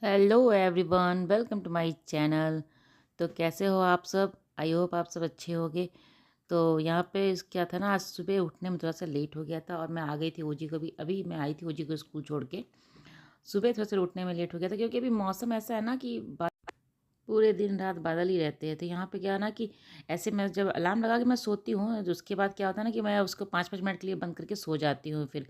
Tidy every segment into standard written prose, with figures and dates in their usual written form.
Hello everyone, welcome to my channel. तो कैसे हो आप सब? आई होप आप सब अच्छे होगे। तो यहाँ पे क्या था ना, आज सुबह उठने में थोड़ा सा लेट हो गया था और मैं आ गई थी ओजी को भी। अभी मैं आई थी ओजी को स्कूल छोड़ के। सुबह थोड़ा सा उठने में लेट हो गया था क्योंकि अभी मौसम ऐसा है ना कि पूरे दिन रात बादल ही रहते हैं। तो यहाँ पे क्या है ना कि ऐसे मैं जब अलार्म लगा के मैं सोती हूँ, तो उसके बाद क्या होता है ना कि मैं उसको 5-5 मिनट के लिए बंद करके सो जाती हूँ फिर।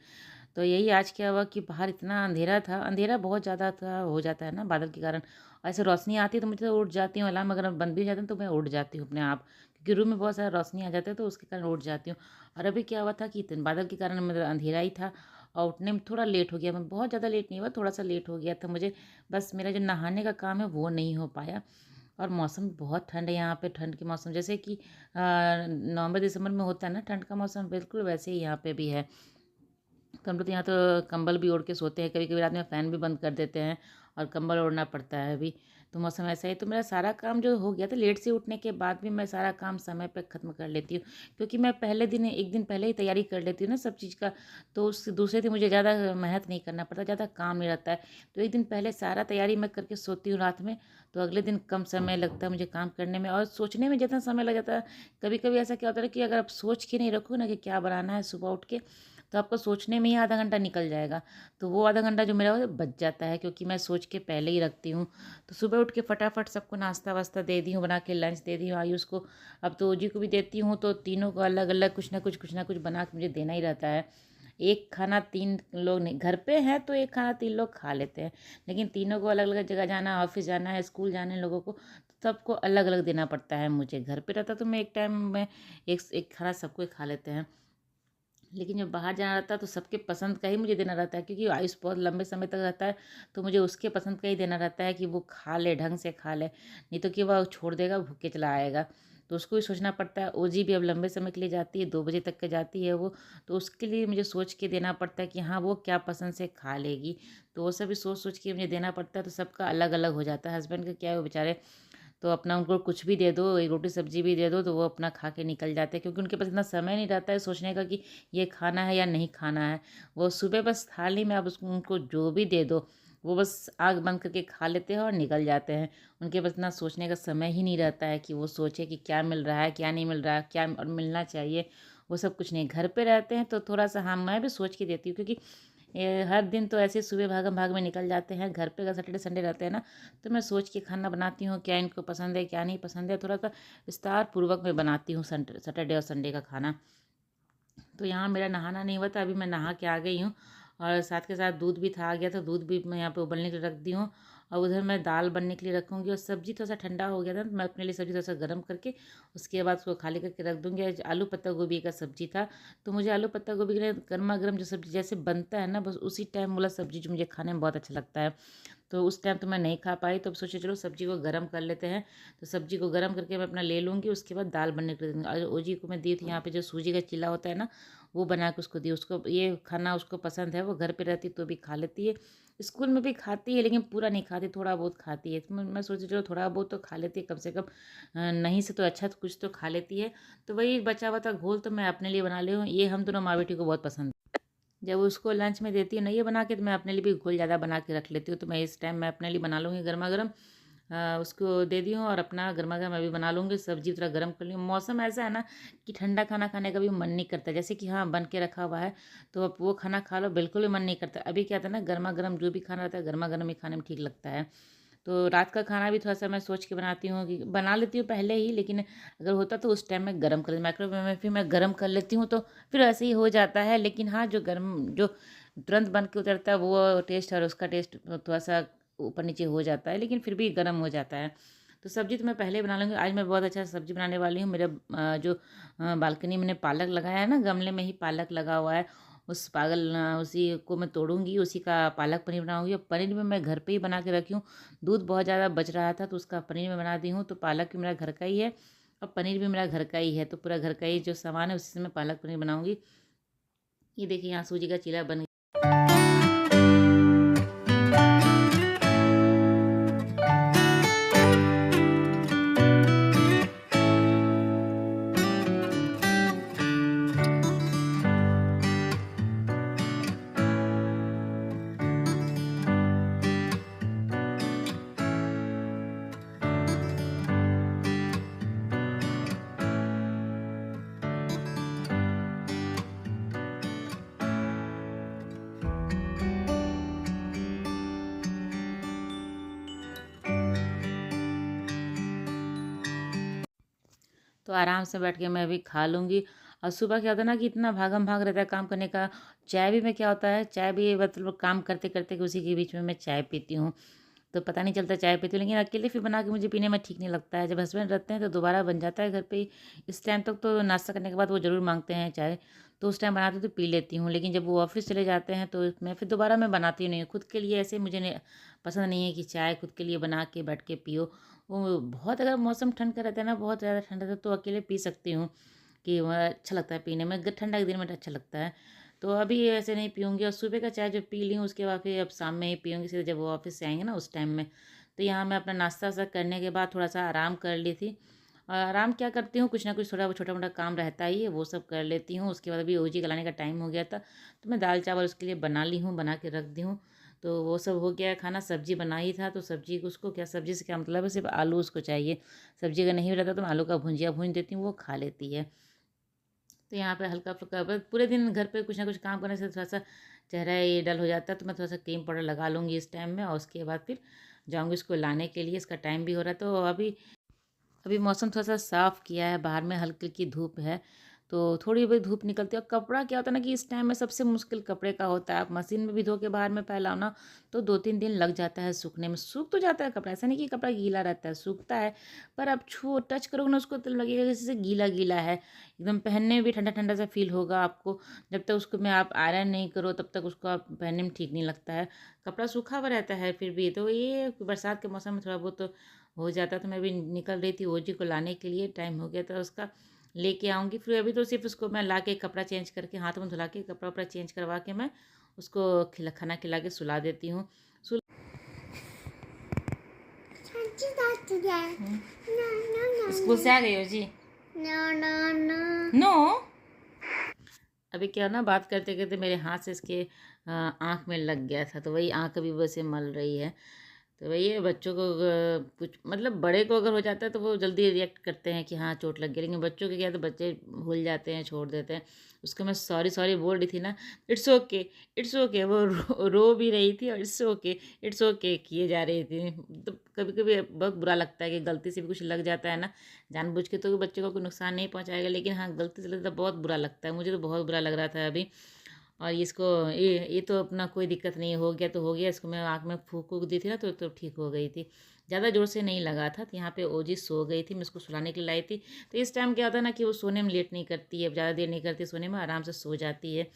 तो यही आज क्या हुआ कि बाहर इतना अंधेरा था, अंधेरा बहुत ज़्यादा था, हो जाता है ना बादल के कारण। और ऐसे रोशनी आती है तो मुझे तो उठ जाती हूँ, अलार्म अगर बंद भी हो जाता है तो मैं उठ जाती हूँ अपने आप, क्योंकि रूम में बहुत सारा रोशनी आ जाता है तो उसके कारण उठ जाती हूँ। और अभी क्या हुआ था कि बादल के कारण मतलब अंधेरा ही था और उठने में थोड़ा लेट हो गया। मैं बहुत ज़्यादा लेट नहीं हुआ, थोड़ा सा लेट हो गया था मुझे। बस मेरा जो नहाने का काम है वो नहीं हो पाया। और मौसम बहुत ठंड है यहाँ पे, ठंड के मौसम जैसे कि नवंबर दिसंबर में होता है ना ठंड का मौसम, बिल्कुल वैसे ही यहाँ पे भी है। तो हम लोग तो यहाँ तो कंबल भी ओढ़ के सोते हैं, कभी कभी रात में फ़ैन भी बंद कर देते हैं और कंबल ओढ़ना पड़ता है अभी। तो मौसम ऐसा ही, तो मेरा सारा काम जो हो गया था, लेट से उठने के बाद भी मैं सारा काम समय पे ख़त्म कर लेती हूँ, क्योंकि मैं पहले दिन एक दिन पहले ही तैयारी कर लेती हूँ ना सब चीज़ का। तो उस दूसरे दिन मुझे ज़्यादा मेहनत नहीं करना पड़ता, ज़्यादा काम नहीं रहता है। तो एक दिन पहले सारा तैयारी मैं करके सोती हूँ रात में, तो अगले दिन कम समय लगता है मुझे काम करने में और सोचने में जितना समय लग जाता है। कभी कभी ऐसा क्या होता है कि अगर आप सोच के नहीं रखो ना कि क्या बनाना है सुबह उठ के, तो आपको सोचने में ही आधा घंटा निकल जाएगा। तो वो आधा घंटा जो मेरा वो बच जाता है, क्योंकि मैं सोच के पहले ही रखती हूँ। तो सुबह उठ के फटाफट सबको नाश्ता वास्ता दे दी हूँ, बना के लंच दे दी हूँ आयुष को। अब तो ओजी को भी देती हूँ, तो तीनों को अलग अलग कुछ ना कुछ बना के मुझे देना ही रहता है। एक खाना तीन लोग नहीं, घर पे हैं तो एक खाना तीन लोग खा लेते हैं, लेकिन तीनों को अलग अलग जगह जाना है, ऑफिस जाना है, स्कूल जाने हैं लोगों को, तो सबको अलग अलग देना पड़ता है मुझे। घर पे रहता तो मैं एक टाइम में एक एक खाना सबको ही खा लेते हैं, लेकिन जब बाहर जाना रहता है तो सबके पसंद का ही मुझे देना रहता है, क्योंकि आयुष बहुत लंबे समय तक रहता है। तो मुझे उसके पसंद का ही देना रहता है कि वो खा ले, ढंग से खा ले, नहीं तो कि वह छोड़ देगा, भूखे चला आएगा। तो उसको भी सोचना पड़ता है। ओजी भी अब लंबे समय के लिए जाती है, 2 बजे तक के जाती है वो। तो उसके लिए मुझे सोच के देना पड़ता है कि हाँ वो क्या पसंद से खा लेगी। तो वो सभी सोच सोच के मुझे देना पड़ता है, तो सबका अलग अलग हो जाता है। हस्बैंड का क्या है, वो बेचारे तो अपना उनको कुछ भी दे दो, एक रोटी सब्जी भी दे दो तो वो अपना खा के निकल जाते हैं, क्योंकि उनके पास इतना समय नहीं रहता है सोचने का कि ये खाना है या नहीं खाना है। वो सुबह बस थाली में आप उसको उनको जो भी दे दो, वो बस आग बंद करके खा लेते हैं और निकल जाते हैं। उनके पास इतना सोचने का समय ही नहीं रहता है कि वो सोचे कि क्या मिल रहा है, क्या नहीं मिल रहा है, क्या और मिलना चाहिए। वो सब कुछ नहीं। घर पे रहते हैं तो थोड़ा सा, हाँ मैं भी सोच के देती हूँ, क्योंकि ये हर दिन तो ऐसे सुबह भागम भाग में निकल जाते हैं। घर पे अगर सैटरडे संडे रहते हैं ना, तो मैं सोच के खाना बनाती हूँ, क्या इनको पसंद है क्या नहीं पसंद है, थोड़ा सा विस्तार पूर्वक मैं बनाती हूँ सैटरडे और संडे का खाना। तो यहाँ मेरा नहाना नहीं हुआ था, अभी मैं नहा के आ गई हूँ। और साथ के साथ दूध भी था, आ गया था दूध भी, मैं यहाँ पे उबलने के लिए रख दी हूँ। और उधर मैं दाल बनने के लिए रखूँगी, और सब्ज़ी थोड़ा सा ठंडा हो गया था तो मैं अपने लिए सब्ज़ी थोड़ा सा गर्म करके उसके बाद उसको खाली करके रख दूँगी। आज आलू पत्ता गोभी का सब्ज़ी था, तो मुझे आलू पत्ता गोभी के लिए गर्मा गर्म जो सब्ज़ी जैसे बनता है ना, बस उसी टाइम वाला सब्ज़ी जो मुझे खाने में बहुत अच्छा लगता है। तो उस टाइम तो मैं नहीं खा पाई, तो अब सोचे चलो सब्ज़ी को गरम कर लेते हैं। तो सब्ज़ी को गरम करके मैं अपना ले लूँगी, उसके बाद दाल बनने के लिए दूँगी। और ओजी को मैं दी थी यहाँ पे जो सूजी का चिल्ला होता है ना, वो बना के उसको दी। उसको ये खाना उसको पसंद है, वो घर पे रहती तो भी खा लेती है, स्कूल में भी खाती है, लेकिन पूरा नहीं खाती, थोड़ा बहुत खाती है। तो मैं सोची चलो थोड़ा बहुत तो खा लेती है कम से कम, नहीं से तो अच्छा तो कुछ तो खा लेती है। तो वही बचा हुआ था घोल, तो मैं अपने लिए बना ली हूँ। ये हम दोनों माँ बेटी को बहुत पसंद है। जब उसको लंच में देती हूँ ना ये बना के, तो मैं अपने लिए भी घोल ज़्यादा बना के रख लेती हूँ। तो मैं इस टाइम मैं अपने लिए बना लूँगी गर्मा गर्म, उसको दे दी हूँ, और अपना गर्मा गर्म मैं भी बना लूँगी। सब्जी थोड़ा गर्म कर लूँगी। मौसम ऐसा है ना कि ठंडा खाना खाने का भी मन नहीं करता, जैसे कि हाँ बन के रखा हुआ है तो अब वो खाना खा लो, बिल्कुल भी मन नहीं करता। अभी क्या था ना, गर्मा गर्म जो भी खाना रहता है गर्मा गर्म ही खाने में ठीक लगता है। तो रात का खाना भी थोड़ा-सा मैं सोच के बनाती हूँ, कि बना लेती हूँ पहले ही, लेकिन अगर होता तो उस टाइम मैं गरम कर माइक्रोवेव में फिर मैं गरम कर लेती हूँ, तो फिर ऐसे ही हो जाता है। लेकिन हाँ, जो तुरंत बन के उतरता है वो टेस्ट और उसका टेस्ट थोड़ा-सा ऊपर-नीचे हो जाता है, लेकिन फिर भी गरम हो जाता है। तो सब्ज़ी तो मैं पहले ही बना लूँगी। आज मैं बहुत अच्छा सब्ज़ी बनाने वाली हूँ। मेरा जो बालकनी में मैंने पालक लगाया है ना, गमले में ही पालक लगा हुआ है। उसी को मैं तोड़ूँगी, उसी का पालक पनीर बनाऊँगी। और पनीर भी मैं घर पे ही बना के रखी हूँ। दूध बहुत ज़्यादा बच रहा था तो उसका पनीर मैं बना दी हूँ। तो पालक भी मेरा घर का ही है और पनीर भी मेरा घर का ही है। तो पूरा घर का ही जो सामान है उसी से मैं पालक पनीर बनाऊँगी। ये देखिए यहाँ सूजी का चीला बन तो आराम से बैठ के मैं भी खा लूँगी। और सुबह क्या होता है ना कि इतना भागम-भाग रहता है काम करने का। चाय भी मैं क्या होता है, चाय भी मतलब काम करते-करते उसी के बीच में मैं चाय पीती हूँ। तो पता नहीं चलता चाय पीती हूँ, लेकिन अकेले फिर बना के मुझे पीने में ठीक नहीं लगता है। जब हस्बैंड रहते हैं तो दोबारा बन जाता है घर पे ही। इस टाइम तक तो नाश्ता करने के बाद वो ज़रूर माँगते हैं चाय, तो उस टाइम बनाती हूँ तो पी लेती हूँ। लेकिन जब वो ऑफ़िस चले जाते हैं तो मैं फिर दोबारा मैं बनाती नहीं हूँ। खुद के लिए ऐसे मुझे नहीं पसंद नहीं है कि चाय खुद के लिए बना के बैठ के पियो। वो बहुत अगर मौसम ठंड का रहता है ना, बहुत ज़्यादा ठंड रहता है तो अकेले पी सकती हूँ कि अच्छा लगता है पीने में। ठंडा के दिन में अच्छा लगता है। तो अभी ऐसे नहीं पीऊँगी, और सुबह का चाय जब पी ली हूँ उसके बाद फिर अब शाम में ही पीऊँगी, सीधे जब वो ऑफ़िस से आएँगे ना उस टाइम में। तो यहाँ मैं अपना नाश्ता-वास्ता करने के बाद थोड़ा-सा आराम कर ली थी। और आराम क्या करती हूँ, कुछ ना कुछ थोड़ा छोटा-मोटा काम रहता ही है, वो सब कर लेती हूँ। उसके बाद अभी ओजी को लाने का टाइम हो गया था, तो मैं दाल-चावल उसके लिए बना ली हूँ, बना के रख दी हूँ। तो वो सब हो गया है खाना, सब्ज़ी बना ही था, तो सब्ज़ी उसको क्या, सब्ज़ी से क्या मतलब है, सिर्फ़ आलू उसको चाहिए। सब्ज़ी अगर नहीं रहता तो मैं आलू का भुजिया भून देती हूँ, वो खा लेती है। तो यहाँ पे हल्का-फुल्का बस पूरे दिन घर पे कुछ ना कुछ काम करने से थोड़ा-सा चेहरा ये डल हो जाता है, तो मैं थोड़ा-सा क्रीम पाउडर लगा लूँगी इस टाइम में, और उसके बाद फिर जाऊँगी उसको लाने के लिए। इसका टाइम भी हो रहा है, तो अभी अभी मौसम थोड़ा-सा साफ़ किया है, बाहर में हल्की-हल्की धूप है, तो थोड़ी बहुत धूप निकलती है। और कपड़ा क्या होता है ना कि इस टाइम में सबसे मुश्किल कपड़े का होता है। आप मशीन में भी धो के बाहर में फैलाओ ना, तो 2-3 दिन लग जाता है सूखने में। सूख तो जाता है कपड़ा, ऐसा नहीं कि कपड़ा गीला रहता है, सूखता है, पर आप टच करोगे ना उसको तो लगेगा जैसे गीला-गीला है। एकदम पहनने में भी ठंडा-ठंडा सा फ़ील होगा आपको। जब तक उसको में आप आयरन नहीं करो, तब तक उसको आप पहनने में ठीक नहीं लगता है। कपड़ा सूखा हुआ रहता है फिर भी, तो ये बरसात के मौसम में थोड़ा बहुत तो हो जाता। तो मैं अभी निकल रही थी ओजी को लाने के लिए, टाइम हो गया था उसका, लेके आऊँगी। फिर अभी तो सिर्फ़ उसको मैं ला के कपड़ा चेंज करके, हाथ मुँह धुला के कपड़ा-वपड़ा चेंज करवा के मैं उसको खाना खिला के सुला देती हूँ। सुल हुँ। स्कूल से आ गई हो जी? नो। अभी क्या ना, बात करते-करते मेरे हाथ से इसके आँख में लग गया था, तो वही आँख अभी वैसे मल रही है। तो वही है, बच्चों को कुछ मतलब बड़े को अगर हो जाता है तो वो जल्दी रिएक्ट करते हैं कि हाँ चोट लग गई, लेकिन बच्चों के क्या है, तो बच्चे भूल जाते हैं, छोड़ देते हैं। उसको मैं सॉरी सॉरी बोल रही थी ना, इट्स ओके, इट्स ओके, वो रो भी रही थी और इट्स ओके किए जा रही थी। तो कभी कभी बहुत बुरा लगता है कि गलती से भी कुछ लग जाता है ना, जानबूझ के तो बच्चे को कोई नुकसान नहीं पहुंचाएगा, लेकिन हाँ गलती से लगता है, बहुत बुरा लगता है। मुझे तो बहुत बुरा लग रहा था अभी। और इसको ये तो अपना कोई दिक्कत नहीं, हो गया तो हो गया। इसको मैं आँख में फूँक दी थी ना, तो ठीक हो गई थी। ज़्यादा ज़ोर से नहीं लगा था। तो यहाँ पे ओजी सो गई थी, मैं उसको सुलाने के लिए लाई थी। तो इस टाइम क्या होता है ना कि वो सोने में लेट नहीं करती है, ज़्यादा देर नहीं करती सोने में, आराम से सो जाती है।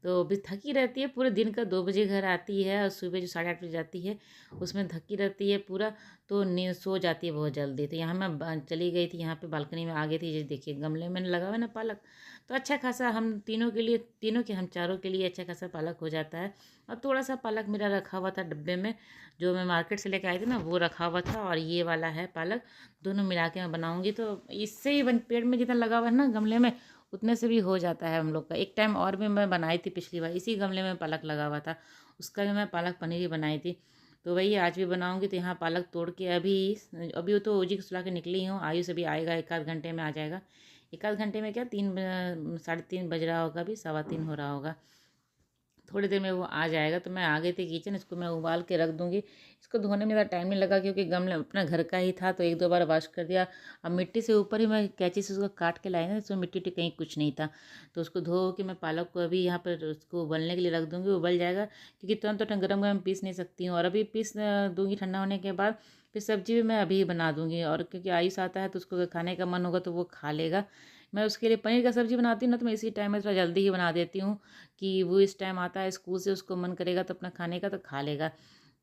तो अभी थकी रहती है पूरे दिन का, 2 बजे घर आती है और सुबह जो 8:30 बजे जाती है, उसमें थकी रहती है पूरा, तो सो जाती है बहुत जल्दी। तो यहाँ मैं चली गई थी, यहाँ पे बालकनी में आ गई थी। ये देखिए गमले में लगा हुआ है ना पालक, तो अच्छा खासा हम तीनों के लिए, तीनों के हम चारों के लिए अच्छा खासा पालक हो जाता है। और थोड़ा सा पालक मेरा रखा हुआ था डब्बे में, जो मैं मार्केट से लेकर आई थी ना, वो रखा हुआ था, और ये वाला है पालक, दोनों मिला के मैं बनाऊँगी। तो इससे ही पेड़ में जितना लगा हुआ है ना गमले में, उतने से भी हो जाता है हम लोग का। एक टाइम और भी मैं बनाई थी पिछली बार, इसी गमले में पालक लगा हुआ था, उसका भी मैं पालक पनीर ही बनाई थी। तो वही आज भी बनाऊंगी। तो यहाँ पालक तोड़ के अभी अभी वो तो ओजी को सुला के निकली हूँ, आयुष अभी आएगा, 1 आध घंटे में आ जाएगा। 1 आध घंटे में क्या, 3 साढ़े 3 बज रहा होगा, अभी 3:15 हो रहा होगा, थोड़ी देर में वो आ जाएगा। तो मैं आ गई थी किचन, इसको मैं उबाल के रख दूँगी। इसको धोने में ज़्यादा टाइम नहीं लगा, क्योंकि गमला अपना घर का ही था, तो 1-2 बार वॉश कर दिया। अब मिट्टी से ऊपर ही मैं कैंची से उसको काट के लाई ना, इसमें मिट्टी-विट्टी कहीं कुछ नहीं था। तो उसको धो के मैं पालक को अभी यहाँ पर उसको उबलने के लिए रख दूँगी, उबल जाएगा, क्योंकि तुरंत तो गरम-गरम पीस नहीं सकती हूँ। और अभी पीस दूँगी ठंडा होने के बाद, फिर सब्ज़ी भी मैं अभी ही बना दूँगी। और क्योंकि आयुष आता है तो उसको अगर खाने का मन होगा तो वो खा लेगा। मैं उसके लिए पनीर का सब्ज़ी बनाती हूँ ना, तो मैं इसी टाइम में थोड़ा जल्दी ही बना देती हूँ, कि वो इस टाइम आता है स्कूल से, उसको मन करेगा तो अपना खाने का तो खा लेगा।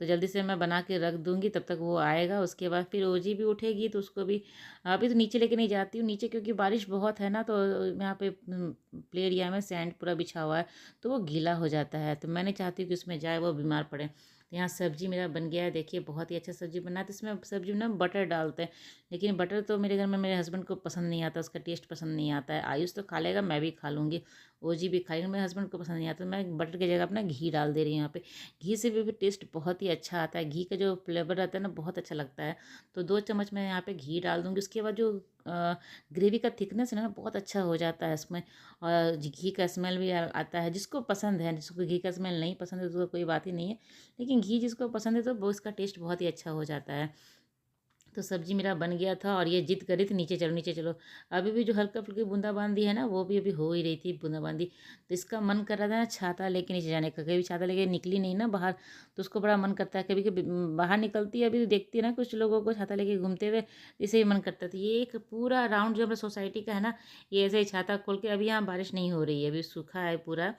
तो जल्दी से मैं बना के रख दूँगी, तब तक वो आएगा। उसके बाद फिर ओजी भी उठेगी, तो उसको भी अभी तो नीचे लेके नहीं जाती हूँ, नीचे क्योंकि बारिश बहुत है ना, तो यहाँ पे प्ले एरिया में सैंड पूरा बिछा हुआ है, तो वो गीला हो जाता है। तो मैं नहीं चाहती हूँ कि उसमें जाए वो बीमार पड़े। तो यहाँ सब्ज़ी मेरा बन गया है, देखिए बहुत ही अच्छा सब्ज़ी बना है। तो इसमें सब्ज़ी में ना बटर डालते हैं, लेकिन बटर तो मेरे घर में मेरे हस्बैंड को पसंद नहीं आता, उसका टेस्ट पसंद नहीं आता है। आयुष तो खा लेगा, मैं भी खा लूँगी, ओजी भी खाएगा, मेरे हस्बैंड को पसंद नहीं आता। तो मैं बटर की जगह अपना घी डाल दे रही हूँ यहाँ पे। घी से भी टेस्ट बहुत ही अच्छा आता है, घी का जो फ्लेवर रहता है ना, बहुत अच्छा लगता है। तो 2 चम्मच मैं यहाँ पे घी डाल दूँगी। उसके बाद जो ग्रेवी का थिकनेस है ना, बहुत अच्छा हो जाता है इसमें, और घी का स्मेल भी आता है। जिसको पसंद है, जिसको घी का स्मेल नहीं पसंद है तो कोई बात ही नहीं है, लेकिन घी जिसको पसंद है तो वो उसका टेस्ट बहुत ही अच्छा हो जाता है। तो सब्जी मेरा बन गया था और ये जिद कर रही थी नीचे चलो नीचे चलो। अभी भी जो हल्का फुल्की बूंदाबांदी है ना वो भी अभी हो ही रही थी बूंदाबांदी। तो इसका मन कर रहा था ना छाता लेके नीचे जाने का, कभी छाता लेके निकली नहीं ना बाहर, तो उसको बड़ा मन करता है। कभी कभी बाहर निकलती है, अभी तो देखती है ना कुछ लोगों को छाता लेके घूमते हुए, इसे ही मन करता था। ये एक पूरा राउंड जो हमारे सोसाइटी का है ना, ये ऐसे ही छाता खोल के, अभी यहाँ बारिश नहीं हो रही है, अभी सूखा है पूरा,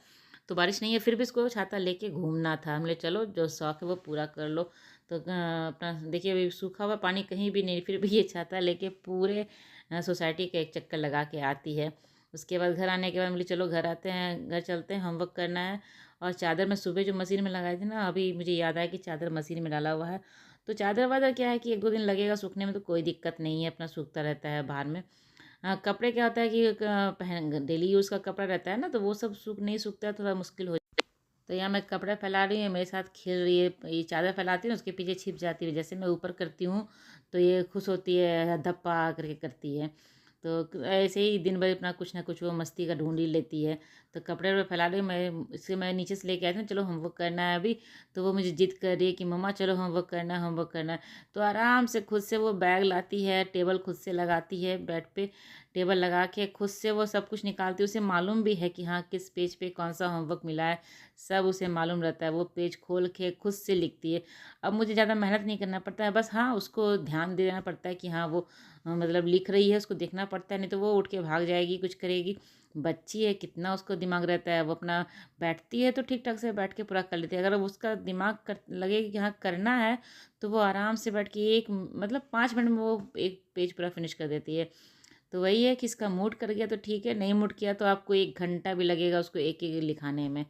तो बारिश नहीं है, फिर भी इसको छाता लेके घूमना था। हमने चलो जो शौक है वो पूरा कर लो। तो अपना देखिए अभी सूखा हुआ पानी कहीं भी नहीं, फिर भी ये छाता लेके पूरे सोसाइटी का एक चक्कर लगा के आती है। उसके बाद घर आने के बाद बोली चलो घर आते हैं, घर चलते हैं, होमवर्क करना है। और चादर मैं सुबह जो मशीन में लगाई थी ना, अभी मुझे याद आया कि चादर मशीन में डाला हुआ है। तो चादर वादर क्या है कि 1-2 दिन लगेगा सूखने में, तो कोई दिक्कत नहीं है, अपना सूखता रहता है बाहर में। कपड़े क्या होता है कि पहन डेली यूज़ का कपड़ा रहता है ना, तो वो सब नहीं सूखता है, थोड़ा मुश्किल हो। तो यहाँ मैं कपड़ा फैला रही हूँ, मेरे साथ खेल रही है। ये चादर फैलाती हूँ उसके पीछे छिप जाती है, जैसे मैं ऊपर करती हूँ तो ये खुश होती है, धप्पा करके करती है। तो ऐसे ही दिन भर अपना कुछ ना कुछ वो मस्ती का ढूंढ ही लेती है। तो कपड़े वपड़े फैला रही हूँ मैं, इससे मैं नीचे से लेके आई थी चलो होमवर्क करना है अभी। तो वो मुझे जिद कर रही है कि मम्मा चलो होमवर्क करना है, होमवर्क करना है। तो आराम से खुद से वो बैग लाती है, टेबल खुद से लगाती है, बेड पे टेबल लगा के खुद से वो सब कुछ निकालती है। उसे मालूम भी है कि हाँ किस पेज पे कौन सा होमवर्क मिला है, सब उसे मालूम रहता है। वो पेज खोल के खुद से लिखती है। अब मुझे ज़्यादा मेहनत नहीं करना पड़ता है, बस हाँ उसको ध्यान दे देना पड़ता है कि हाँ वो मतलब लिख रही है, उसको देखना पड़ता है, नहीं तो वो उठ के भाग जाएगी, कुछ करेगी। बच्ची है, कितना उसको दिमाग रहता है। वो अपना बैठती है तो ठीक ठाक से बैठ के पूरा कर लेती है। अगर उसका दिमाग लगे कि हाँ करना है, तो वो आराम से बैठ के एक मतलब 5 मिनट में वो एक पेज पूरा फिनिश कर देती है। तो वही है कि इसका मूड कर गया तो ठीक है, नहीं मूड किया तो आपको 1 घंटा भी लगेगा उसको एक एक लिखाने में।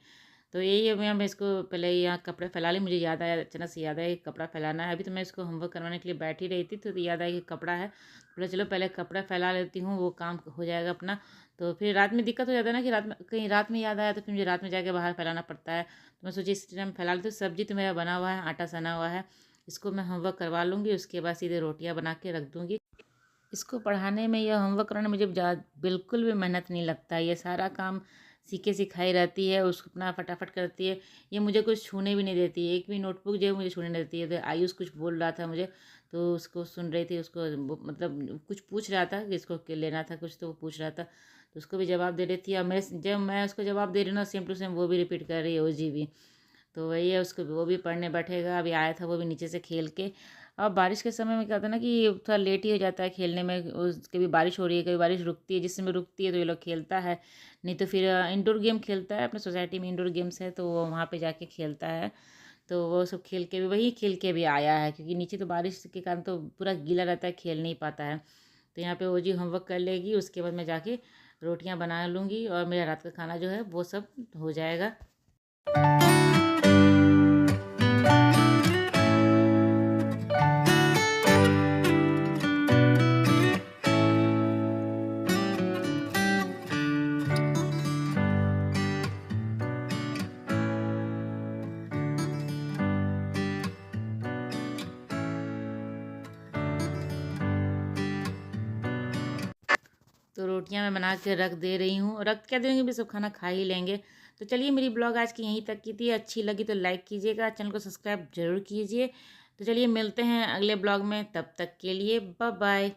तो यही है, मैं इसको पहले यहाँ कपड़े फैला ली, मुझे याद आया, अचानक से याद आया कि कपड़ा फैलाना है। अभी तो मैं इसको होमवर्क करवाने के लिए बैठी रही थी, तो याद आया कि कपड़ा है, बोला चलो पहले कपड़ा फैला लेती हूँ, वो काम हो जाएगा अपना। तो फिर रात में दिक्कत हो जाता है ना कि रात में कहीं रात में याद आया तो फिर मुझे रात में जाके बाहर फैलाना पड़ता है। तो मैं सोची इस टाइम फैला लेती हूँ। सब्जी तो मेरा बना हुआ है, आटा सना हुआ है, इसको मैं होमवर्क करवा लूँगी, उसके बाद सीधे रोटियाँ बना के रख दूँगी। इसको पढ़ाने में या होमवर्क कराने में मुझे बिल्कुल भी मेहनत नहीं लगता। ये सारा काम सीखे सिखाई रहती है, उसको अपना फटाफट करती है। ये मुझे कुछ छूने भी नहीं देती है, एक भी नोटबुक जो है मुझे छूने नहीं देती है। तो आयुष कुछ बोल रहा था मुझे, तो उसको सुन रही थी, उसको मतलब कुछ पूछ रहा था कि इसको लेना था कुछ, तो वो पूछ रहा था, तो उसको भी जवाब दे रही थी। और मैं जब मैं उसको जवाब दे रही हूँ ना, सेम टू सेम वो भी रिपीट कर रही है, वो जी भी। तो वही है, उसको वो भी पढ़ने बैठेगा। अभी आया था वो भी नीचे से खेल के। और बारिश के समय में क्या होता है ना कि थोड़ा लेट ही हो जाता है खेलने में। कभी बारिश हो रही है, कभी बारिश रुकती है, जिस समय रुकती है तो ये लोग खेलता है, नहीं तो फिर इंडोर गेम खेलता है। अपने सोसाइटी में इंडोर गेम्स है, तो वो वहाँ पे जाके खेलता है। तो वो सब खेल के भी, वही खेल के भी आया है, क्योंकि नीचे तो बारिश के कारण तो पूरा गीला रहता है, खेल नहीं पाता है। तो यहाँ पे वो जी होमवर्क कर लेगी, उसके बाद मैं जाके रोटियाँ बना लूँगी और मेरा रात का खाना जो है वो सब हो जाएगा। तो रोटियां मैं बना के रख दे रही हूँ, रख क्या देंगे भी, सब खाना खा ही लेंगे। तो चलिए, मेरी ब्लॉग आज की यहीं तक की थी। अच्छी लगी तो लाइक कीजिएगा, चैनल को सब्सक्राइब जरूर कीजिए। तो चलिए मिलते हैं अगले ब्लॉग में, तब तक के लिए बाय बाय।